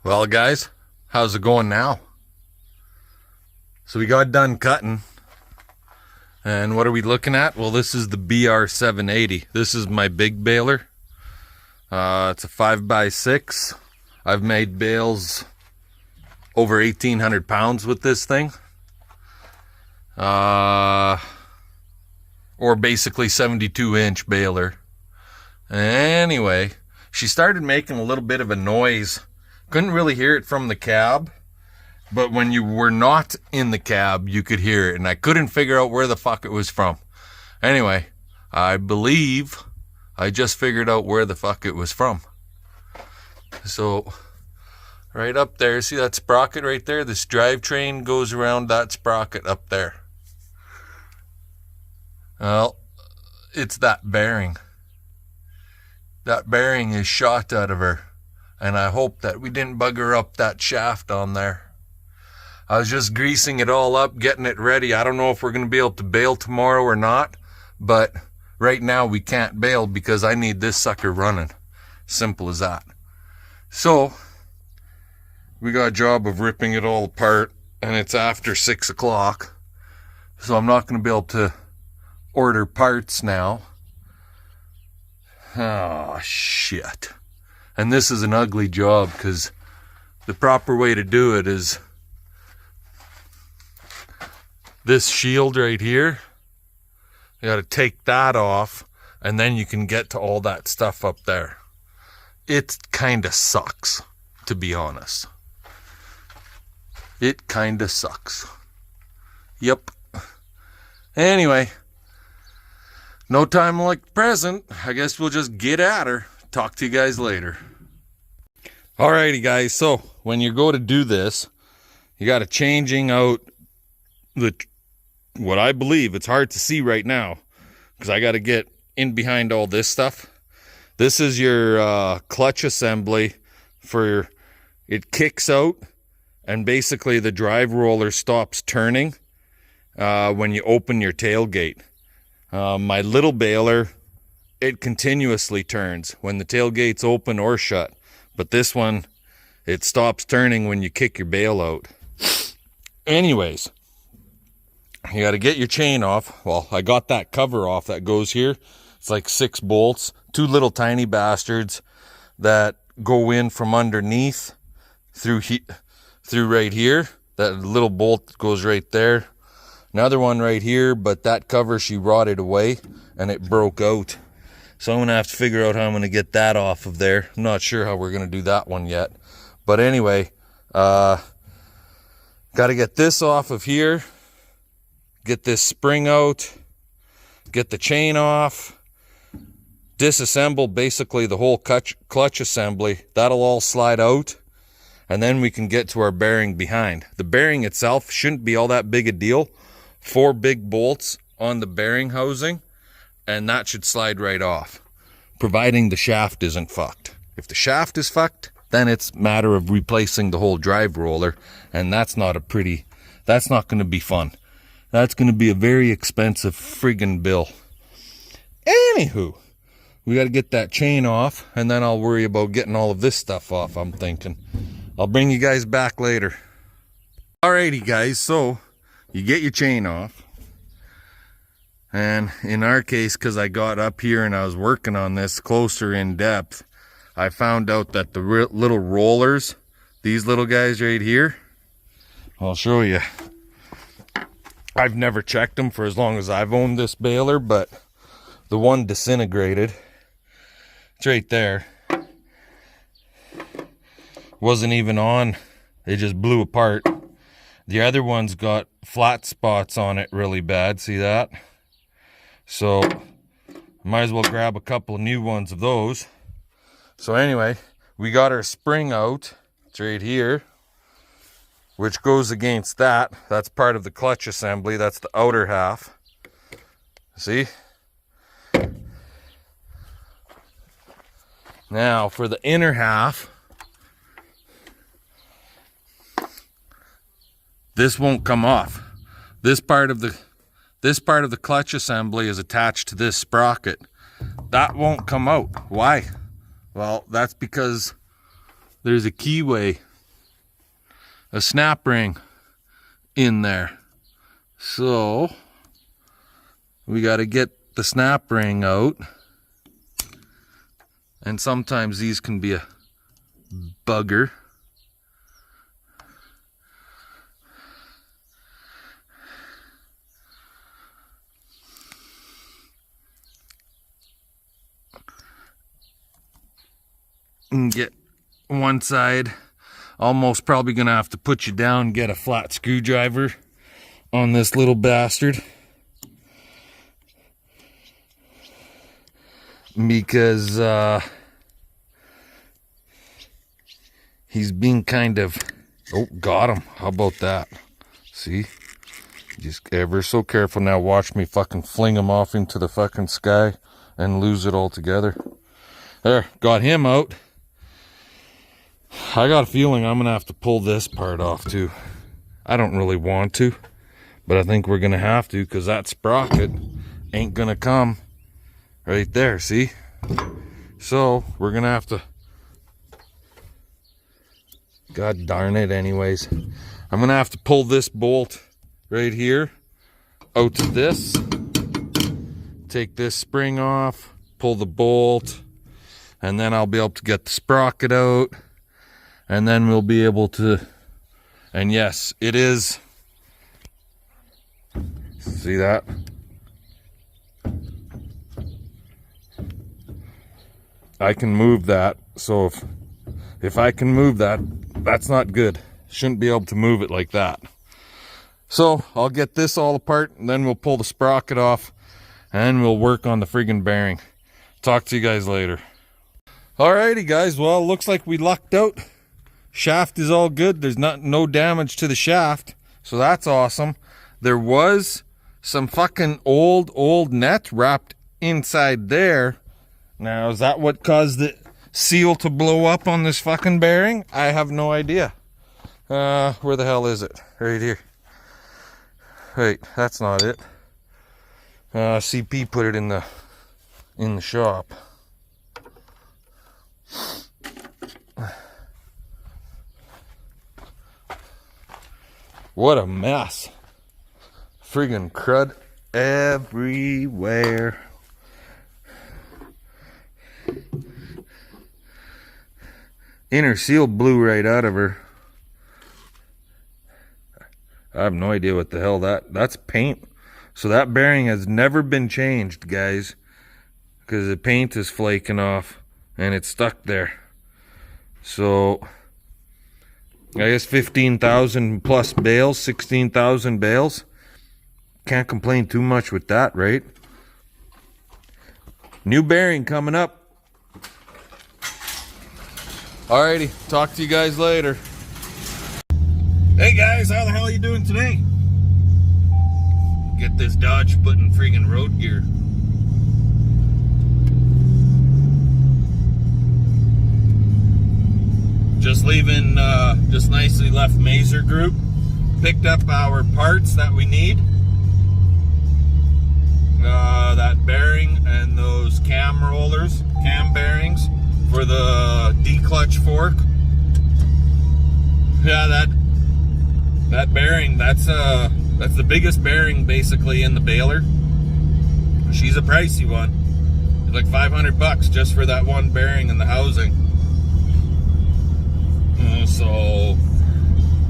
Well, guys, how's it going now? So we got done cutting. And what are we looking at? Well, this is the BR780. This is my big baler. It's a 5x6. I've made bales over 1,800 pounds with this thing. Or basically 72-inch baler. Anyway, she started making a little bit of a noise. Couldn't really hear it from the cab, but when you were not in the cab, you could hear it, and I couldn't figure out where the fuck it was from. Anyway, I believe I just figured out where the fuck it was from. So, right up there, see that sprocket right there? This drivetrain goes around that sprocket up there. Well, it's that bearing. That bearing is shot out of her. And I hope that we didn't bugger up that shaft on there. I was just greasing it all up, getting it ready. I don't know if we're going to be able to bale tomorrow or not. But right now we can't bale because I need this sucker running. Simple as that. So, we got a job of ripping it all apart. And it's after 6 o'clock. So I'm not going to be able to order parts now. Oh, shit. And this is an ugly job because the proper way to do it is this shield right here. You got to take that off and then you can get to all that stuff up there. It kind of sucks, to be honest. It kind of sucks. Yep. Anyway, no time like the present. I guess we'll just get at her. Talk to you guys later. Alrighty guys, so when you go to do this, you got to changing out what I believe, it's hard to see right now because I got to get in behind all this stuff. This is your clutch assembly for it kicks out and basically the drive roller stops turning when you open your tailgate. My little baler, it continuously turns when the tailgate's open or shut. But this one, it stops turning when you kick your bale out. Anyways, you got to get your chain off. Well, I got that cover off that goes here. It's like 6 bolts, 2 little tiny bastards that go in from underneath through right here. That little bolt goes right there. Another one right here, but that cover she rotted away and it broke out. So I'm going to have to figure out how I'm going to get that off of there. I'm not sure how we're going to do that one yet. But anyway, got to get this off of here. Get this spring out. Get the chain off. Disassemble basically the whole clutch assembly. That'll all slide out. And then we can get to our bearing behind. The bearing itself shouldn't be all that big a deal. 4 big bolts on the bearing housing. And that should slide right off, providing the shaft isn't fucked. If the shaft is fucked, then it's a matter of replacing the whole drive roller, and that's not going to be fun. That's going to be a very expensive friggin' bill. Anywho, we got to get that chain off, and then I'll worry about getting all of this stuff off, I'm thinking. I'll bring you guys back later. Alrighty, guys, so you get your chain off. And in our case, because I got up here and I was working on this closer in depth, I found out that the little rollers, these little guys right here, I'll show you. I've never checked them for as long as I've owned this baler, but the one disintegrated. It's right there. Wasn't even on. It just blew apart. The other one's got flat spots on it really bad. See that? So, might as well grab a couple of new ones of those. So anyway, we got our spring out. It's right here, which goes against that. That's part of the clutch assembly. That's the outer half. See? Now, for the inner half, this won't come off. This part of the clutch assembly is attached to this sprocket. That won't come out. Why? Well, that's because there's a keyway a snap ring in there. So we got to get the snap ring out. And sometimes these can be a bugger. And get one side. Almost probably gonna have to put you down, get a flat screwdriver on this little bastard, because he's being kind of, oh, got him. How about that? See, just ever so careful. Now watch me fucking fling him off into the fucking sky and lose it altogether. There, got him out. I got a feeling I'm gonna have to pull this part off too. I don't really want to, but I think we're gonna have to, because that sprocket ain't gonna come right there, see? So we're gonna have to, god darn it, anyways. I'm gonna have to pull this bolt right here out to this, take this spring off, pull the bolt, and then I'll be able to get the sprocket out. And then we'll be able to, and yes, it is, see that? I can move that, so if I can move that, that's not good. Shouldn't be able to move it like that. So I'll get this all apart, and then we'll pull the sprocket off, and we'll work on the friggin' bearing. Talk to you guys later. Alrighty guys, well, looks like we lucked out. Shaft is all good. There's no damage to the shaft, so that's awesome. There was some fucking old net wrapped inside there. Now, is that what caused the seal to blow up on this fucking bearing? I have no idea. Where the hell is it? Right here. Wait, that's not it. CP put it in the shop. What a mess. Friggin' crud everywhere. Inner seal blew right out of her. I have no idea what the hell that's paint. So that bearing has never been changed, guys, because the paint is flaking off and it's stuck there. So I guess 15,000 plus bales, 16,000 bales. Can't complain too much with that, right? New bearing coming up. Alrighty, talk to you guys later. Hey guys, how the hell are you doing today? Get this Dodge put in friggin' road gear. Just leaving, just nicely left Mazer Group. Picked up our parts that we need. That bearing and those cam bearings for the Declutch fork. Yeah, that bearing, that's the biggest bearing basically in the baler. She's a pricey one. It's like $500 just for that one bearing and the housing. So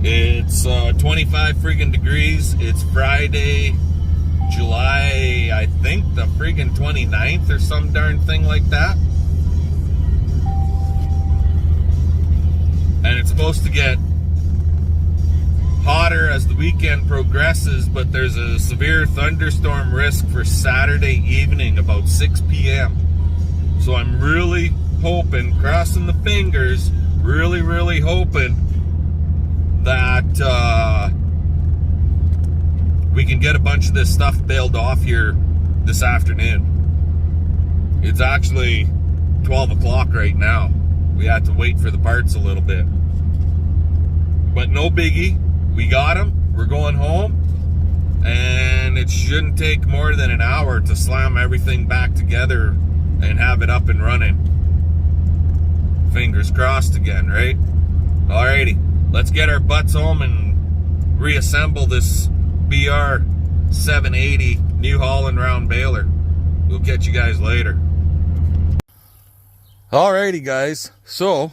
it's 25 friggin' degrees. It's Friday, July, I think the friggin' 29th or some darn thing like that. And it's supposed to get hotter as the weekend progresses, but there's a severe thunderstorm risk for Saturday evening about 6 p.m. So I'm really hoping, crossing the fingers, really hoping that we can get a bunch of this stuff bailed off here this afternoon. It's actually 12 o'clock right now. We had to wait for the parts a little bit. But no biggie. We got them. We're going home. And it shouldn't take more than an hour to slam everything back together and have it up and running. Fingers crossed again, right? Alrighty. let's get our butts home and reassemble this BR780 New Holland round baler. We'll catch you guys later. Alrighty guys, so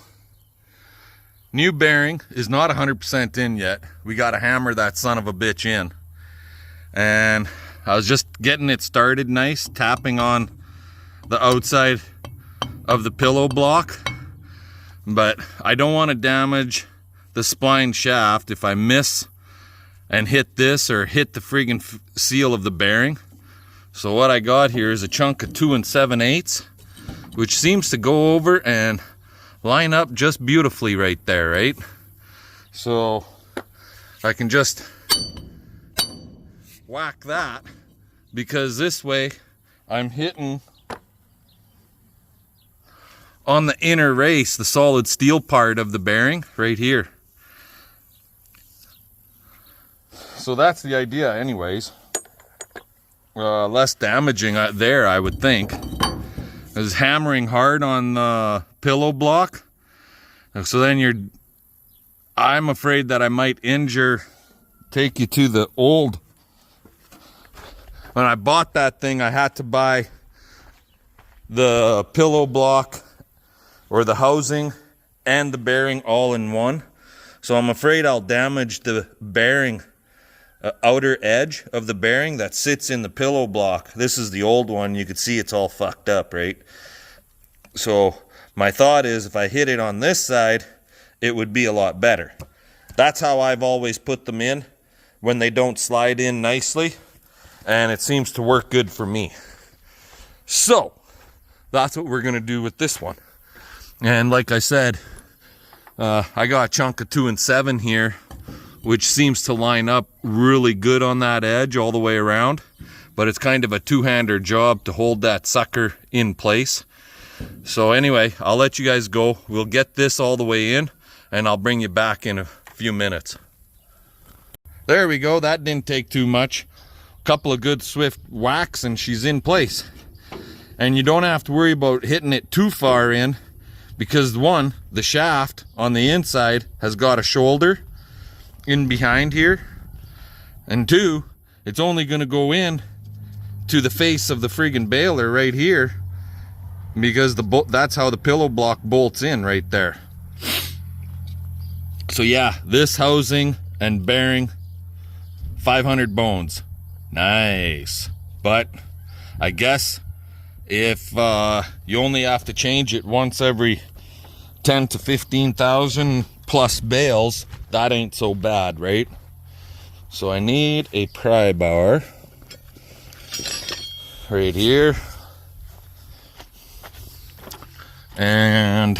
new bearing is not 100% in yet. We got to hammer that son of a bitch in. And I was just getting it started nice, tapping on the outside of the pillow block. But I don't want to damage the spline shaft if I miss and hit this or hit the friggin' seal of the bearing. So what I got here is a chunk of 2 7/8, which seems to go over and line up just beautifully right there, right? So I can just whack that, because this way I'm hitting on the inner race, the solid steel part of the bearing right here. So that's the idea anyways. Less damaging there, I would think. I was hammering hard on the pillow block. So then I'm afraid that I might take you to the old. When I bought that thing, I had to buy the pillow block or the housing and the bearing all in one. So I'm afraid I'll damage the bearing, outer edge of the bearing that sits in the pillow block. This is the old one. You can see it's all fucked up, right? So my thought is if I hit it on this side, it would be a lot better. That's how I've always put them in, when they don't slide in nicely, and it seems to work good for me. So that's what we're gonna do with this one. And like I said, I got a chunk of 2 7 here, which seems to line up really good on that edge all the way around. But it's kind of a two-hander job to hold that sucker in place. So anyway, I'll let you guys go. We'll get this all the way in, and I'll bring you back in a few minutes. There we go. That didn't take too much. A couple of good swift whacks and she's in place. And you don't have to worry about hitting it too far in, because one, the shaft on the inside has got a shoulder in behind here, and two, it's only going to go in to the face of the friggin' baler right here, because that's how the pillow block bolts in right there. So yeah, this housing and bearing, 500 bones. Nice. But I guess if you only have to change it once every 10 to 15,000 plus bales, that ain't so bad, right? So I need a pry bar right here, and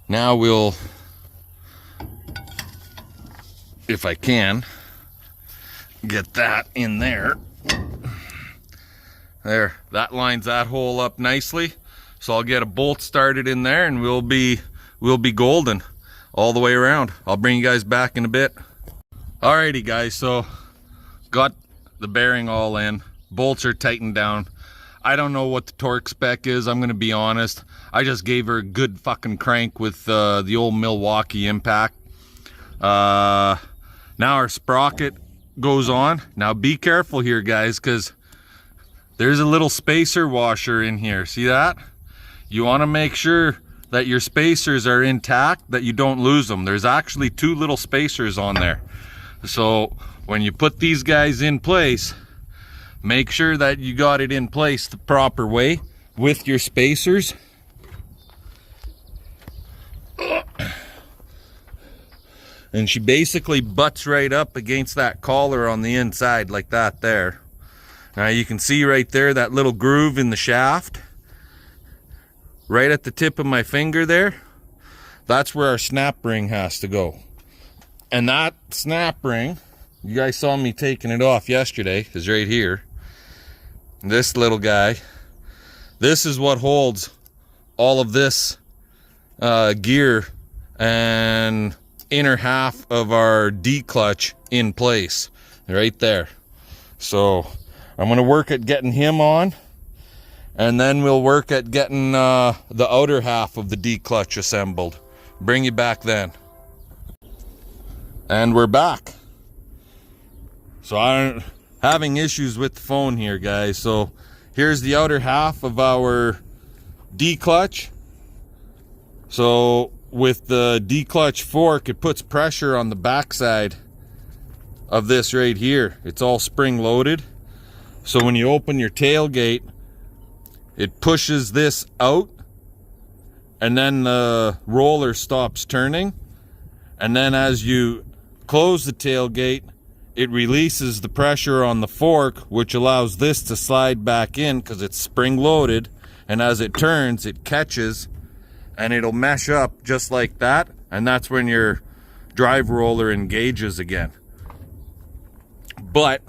now we'll, if I can, get that in there. There, that lines that hole up nicely. So I'll get a bolt started in there, and we'll be golden all the way around. I'll bring you guys back in a bit. Alrighty guys, so got the bearing all in. Bolts are tightened down. I don't know what the torque spec is, I'm gonna be honest. I just gave her a good fucking crank with the old Milwaukee impact. Now our sprocket goes on. Now be careful here guys, because there's a little spacer washer in here. See that? You want to make sure that your spacers are intact, that you don't lose them. There's actually 2 little spacers on there. So when you put these guys in place, make sure that you got it in place the proper way with your spacers. And she basically butts right up against that collar on the inside like that there. Now you can see right there that little groove in the shaft. Right at the tip of my finger there. That's where our snap ring has to go. And that snap ring, you guys saw me taking it off yesterday, is right here. This little guy. This is what holds all of this gear and inner half of our Declutch in place. Right there. So I'm going to work at getting him on, and then we'll work at getting the outer half of the Declutch assembled. Bring you back then. And we're back. So I'm having issues with the phone here, guys. So here's the outer half of our Declutch. So with the Declutch fork, it puts pressure on the backside of this right here. It's all spring loaded. So when you open your tailgate, it pushes this out, and then the roller stops turning. And then as you close the tailgate, it releases the pressure on the fork, which allows this to slide back in because it's spring loaded. And as it turns, it catches and it'll mesh up just like that. And that's when your drive roller engages again. But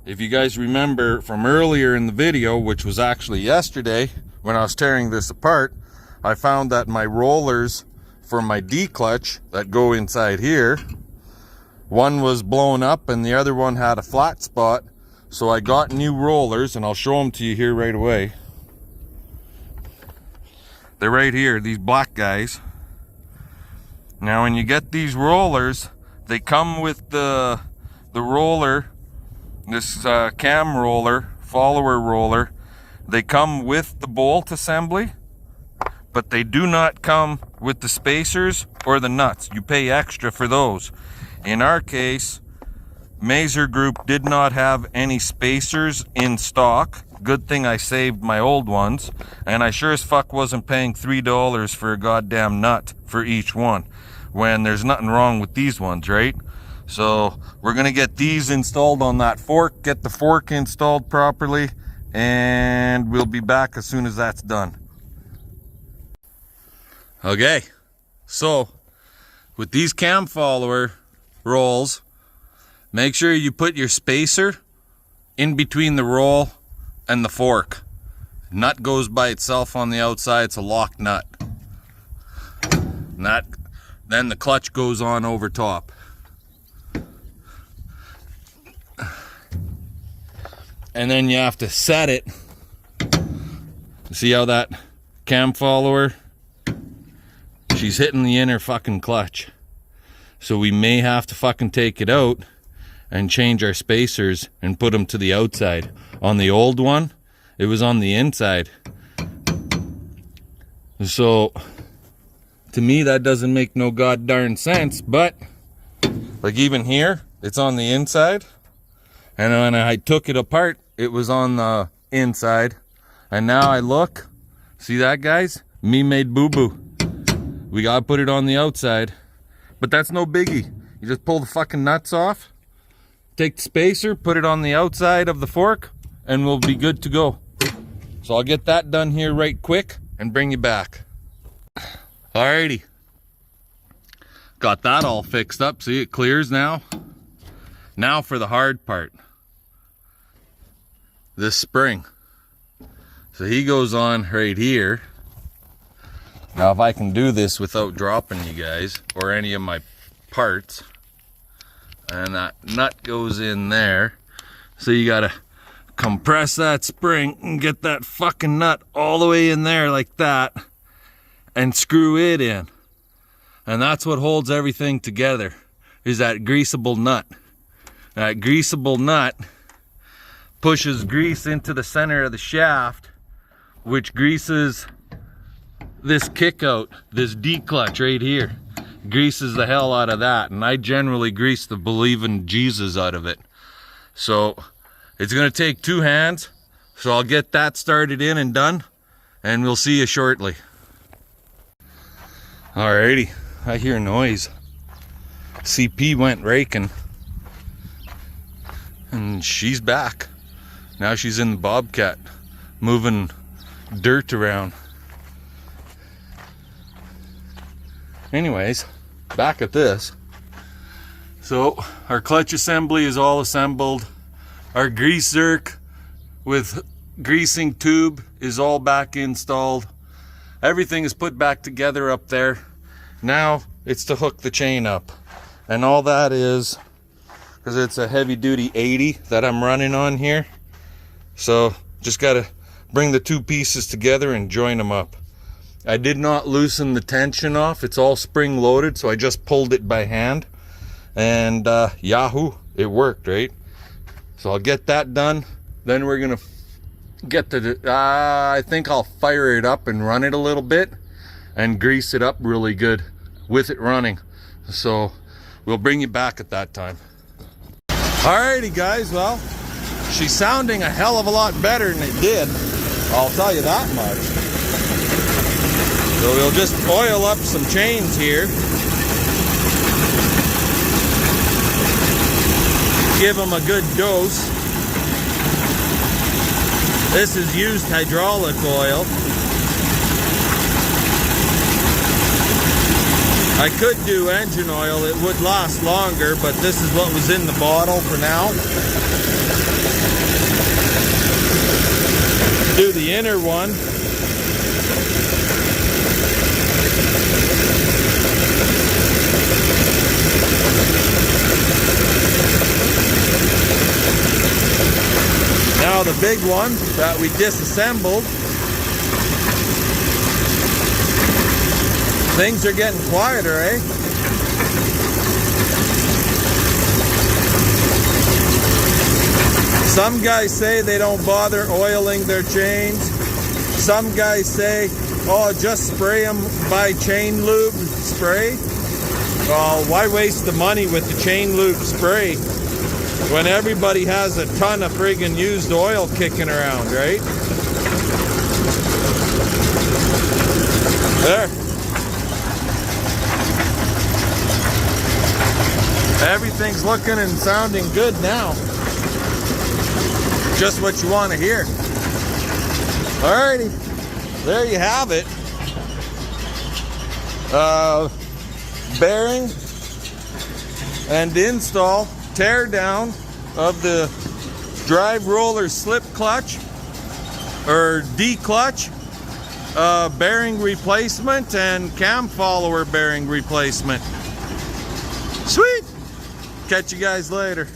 if you guys remember from earlier in the video, which was actually yesterday when I was tearing this apart, I found that my rollers for my Declutch that go inside here, one was blown up and the other one had a flat spot. So I got new rollers, and I'll show them to you here right away. They're right here, these black guys. Now when you get these rollers, they come with the roller, this cam roller, follower roller. They come with the bolt assembly, but they do not come with the spacers or the nuts. You pay extra for those. In our case, Mazer Group did not have any spacers in stock. Good thing I saved my old ones, and I sure as fuck wasn't paying $3 for a goddamn nut for each one, when there's nothing wrong with these ones, right? So we're gonna get these installed on that fork, get the fork installed properly, and we'll be back as soon as that's done. Okay, so with these cam follower rolls, make sure you put your spacer in between the roll and the fork. Nut goes by itself on the outside, it's a lock nut. Then the clutch goes on over top. And then you have to set it. See how that cam follower, she's hitting the inner fucking clutch. So we may have to fucking take it out and change our spacers and put them to the outside. On the old one, it was on the inside. So to me, that doesn't make no god darn sense, but like even here, it's on the inside. And when I took it apart, it was on the inside. And now I look, see that, guys? Me made boo-boo. We gotta put it on the outside. But that's no biggie. You just pull the fucking nuts off, take the spacer, put it on the outside of the fork, and we'll be good to go. So I'll get that done here right quick and bring you back. Alrighty. Got that all fixed up. See, it clears now. Now for the hard part. This spring. So he goes on right here. Now if I can do this without dropping you guys or any of my parts, and that nut goes in there. So you gotta compress that spring and get that fucking nut all the way in there like that and screw it in. And that's what holds everything together, is that greasable nut. That greasable nut pushes grease into the center of the shaft, which greases this kick out, this Declutch right here. Greases the hell out of that, and I generally grease the believing Jesus out of it. So it's gonna take two hands, so I'll get that started in and done, and we'll see you shortly. Alrighty, I hear noise. CP went raking, and she's back. Now she's in the Bobcat, moving dirt around. Anyways, back at this. So our clutch assembly is all assembled. Our grease zerk with greasing tube is all back installed. Everything is put back together up there. Now it's to hook the chain up. And all that is, because it's a heavy duty 80 that I'm running on here. So just gotta bring the two pieces together and join them up. I did not loosen the tension off. It's all spring loaded, so I just pulled it by hand. and yahoo, it worked, right? So I'll get that done. Then we're gonna get to I think I'll fire it up and run it a little bit and grease it up really good with it running. So we'll bring you back at that time. Alrighty guys, well, she's sounding a hell of a lot better than it did, I'll tell you that much. So we'll just oil up some chains here. Give them a good dose. This is used hydraulic oil. I could do engine oil, it would last longer, but this is what was in the bottle for now. Do the inner one. Now the big one that we disassembled. Things are getting quieter, eh? Some guys say they don't bother oiling their chains. Some guys say, oh, just spray them by chain lube spray. Well, why waste the money with the chain lube spray when everybody has a ton of friggin' used oil kicking around, right? There. Everything's looking and sounding good now. Just what you want to hear. Alrighty, there you have it. Bearing and install, tear down of the drive roller slip clutch or Declutch, bearing replacement and cam follower bearing replacement. Sweet! Catch you guys later.